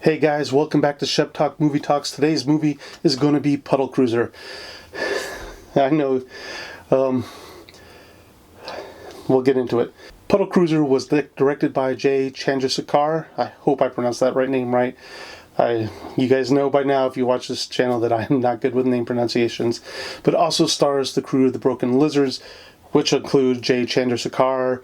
Hey guys, welcome back to Shep Talk Movie Talks. Today's movie is going to be Puddle Cruiser. I know, we'll get into it. Puddle Cruiser was directed by Jay Chandrasekhar. I hope I pronounced that name right. You guys know by now, if you watch this channel, that I'm not good with name pronunciations. But also stars the crew of the Broken Lizards, which include Jay Chandrasekhar,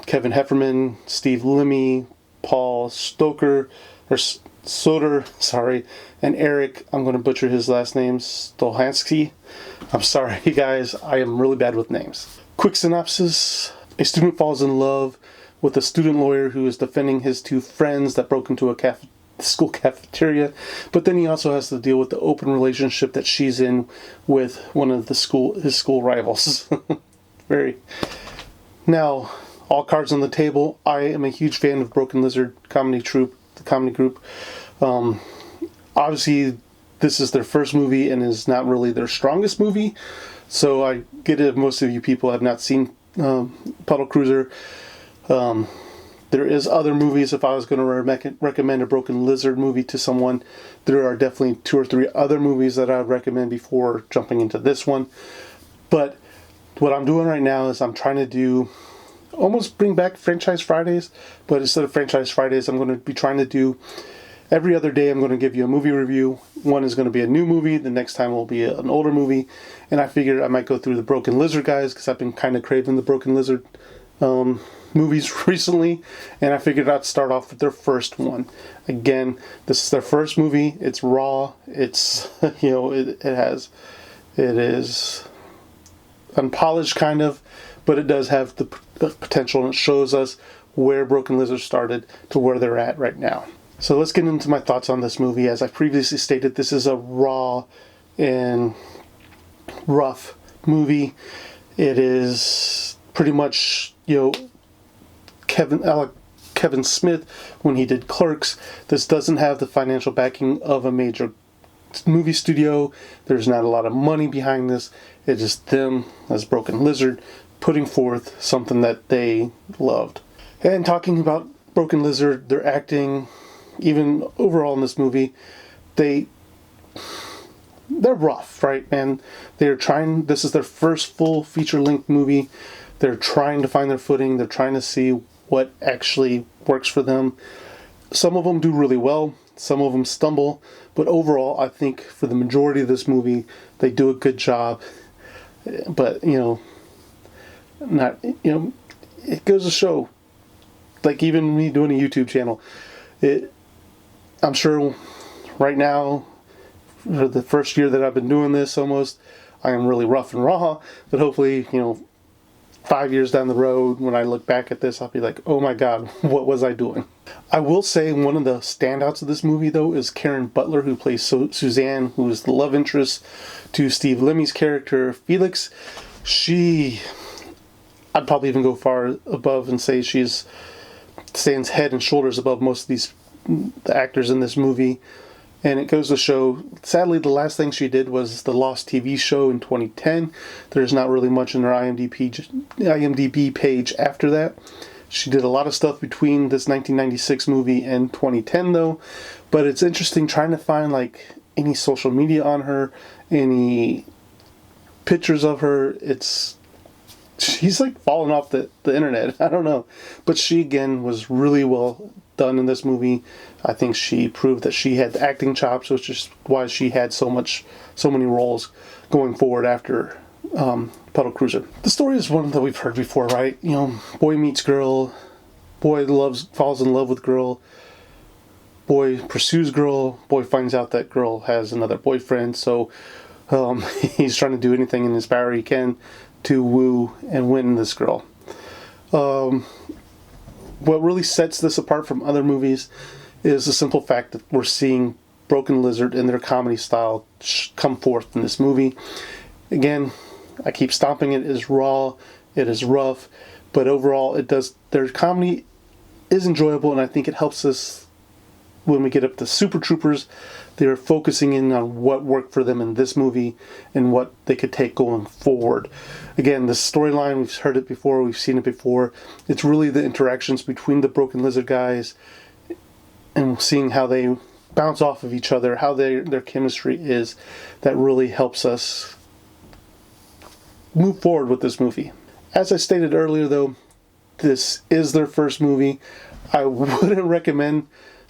Kevin Heffernan, Steve Lemmy, Paul Stoker, or Soder, sorry, and Eric, I'm going to butcher his last name, Stolhansky. I'm sorry, guys, I am really bad with names. Quick synopsis. A student falls in love with a student lawyer who is defending his two friends that broke into a school cafeteria, but then he also has to deal with the open relationship that she's in with one of his school rivals. Now, all cards on the table. I am a huge fan of Broken Lizard comedy group. Obviously, this is their first movie and is not really their strongest movie. So I get it if most of you people have not seen Puddle Cruiser. There is other movies. If I was going to recommend a Broken Lizard movie to someone, there are definitely 2 or 3 other movies that I would recommend before jumping into this one. But what I'm doing right now is I'm trying to almost bring back Franchise Fridays, but instead of Franchise Fridays, I'm going to be trying to do every other day. I'm going to give you a movie review. One is going to be a new movie, the next time will be an older movie, and I figured I might go through the Broken Lizard guys because I've been kind of craving the Broken Lizard movies recently, and I figured I'd start off with their first one. Again, this is their first movie. It's raw. It's it is unpolished kind of, but it does have the potential, and it shows us where Broken Lizard started to where they're at right now. So let's get into my thoughts on this movie. As I previously stated, this is a raw and rough movie. It is pretty much, Kevin Smith, when he did Clerks. This doesn't have the financial backing of a major movie studio. There's not a lot of money behind this. It's just them as Broken Lizard putting forth something that they loved. And talking about Broken Lizard, their acting, even overall in this movie, they're rough, right, man? This is their first full feature-length movie. They're trying to find their footing. They're trying to see what actually works for them. Some of them do really well. Some of them stumble. But overall, I think for the majority of this movie, they do a good job. But, it goes to show, like even me doing a YouTube channel, I'm sure right now, for the first year that I've been doing this almost, I am really rough and raw, but hopefully, 5 years down the road, when I look back at this, I'll be like, oh my God, what was I doing? I will say one of the standouts of this movie, though, is Karen Butler, who plays Suzanne, who is the love interest to Steve Lemmy's character, Felix. I'd probably even go far above and say stands head and shoulders above most of the actors in this movie. And it goes to show, sadly, the last thing she did was the Lost TV show in 2010. There's not really much in her IMDb page after that. She did a lot of stuff between this 1996 movie and 2010, though. But it's interesting trying to find, any social media on her, any pictures of her. She's falling off the internet. I don't know. But she, again, was really well done in this movie. I think she proved that she had acting chops, which is why she had so many roles going forward after Puddle Cruiser. The story is one that we've heard before, right? Boy meets girl, boy falls in love with girl, boy pursues girl, boy finds out that girl has another boyfriend, so he's trying to do anything in his power he can to woo and win this girl. What really sets this apart from other movies is the simple fact that we're seeing Broken Lizard and their comedy style come forth in this movie. Again, I keep stomping it. It is raw, it is rough, but overall their comedy is enjoyable, and I think it helps us when we get up to Super Troopers. They're focusing in on what worked for them in this movie and what they could take going forward. Again, the storyline, we've heard it before, we've seen it before. It's really the interactions between the Broken Lizard guys and seeing how they bounce off of each other, how their chemistry is, that really helps us move forward with this movie. As I stated earlier, though, this is their first movie. I wouldn't recommend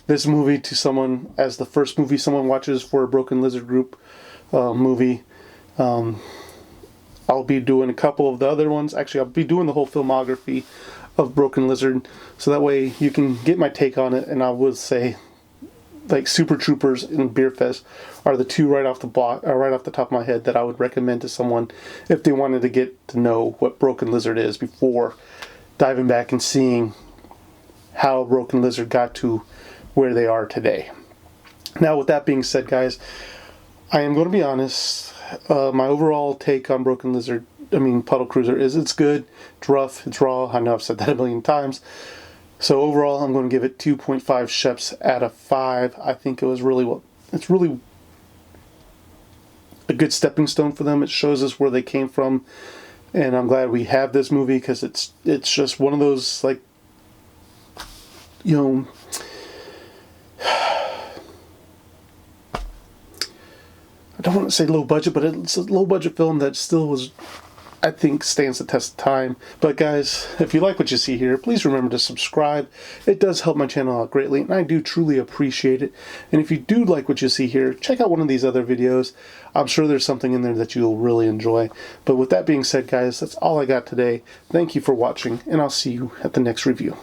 this movie to someone as the first movie someone watches for a Broken Lizard Group movie. I'll be doing a couple of the other ones. Actually, I'll be doing the whole filmography of Broken Lizard, so that way you can get my take on it. And I would say, like, Super Troopers and Beer Fest are the two right off the top of my head that I would recommend to someone if they wanted to get to know what Broken Lizard is before diving back and seeing how Broken Lizard got to where they are today. Now, with that being said, guys, I am going to be honest. My overall take on Puddle Cruiser is it's good, it's rough, it's raw. I know I've said that a million times. So overall, I'm going to give it 2.5 Sheps out of 5. I think it's really a good stepping stone for them. It shows us where they came from, and I'm glad we have this movie because it's just one of those, like, you know, I don't want to say low budget, but it's a low budget film that still was, I think, stands the test of time. But guys, if you like what you see here, please remember to subscribe. It does help my channel out greatly, and I do truly appreciate it. And if you do like what you see here, check out one of these other videos. I'm sure there's something in there that you'll really enjoy. But with that being said, guys, that's all I got today. Thank you for watching, and I'll see you at the next review.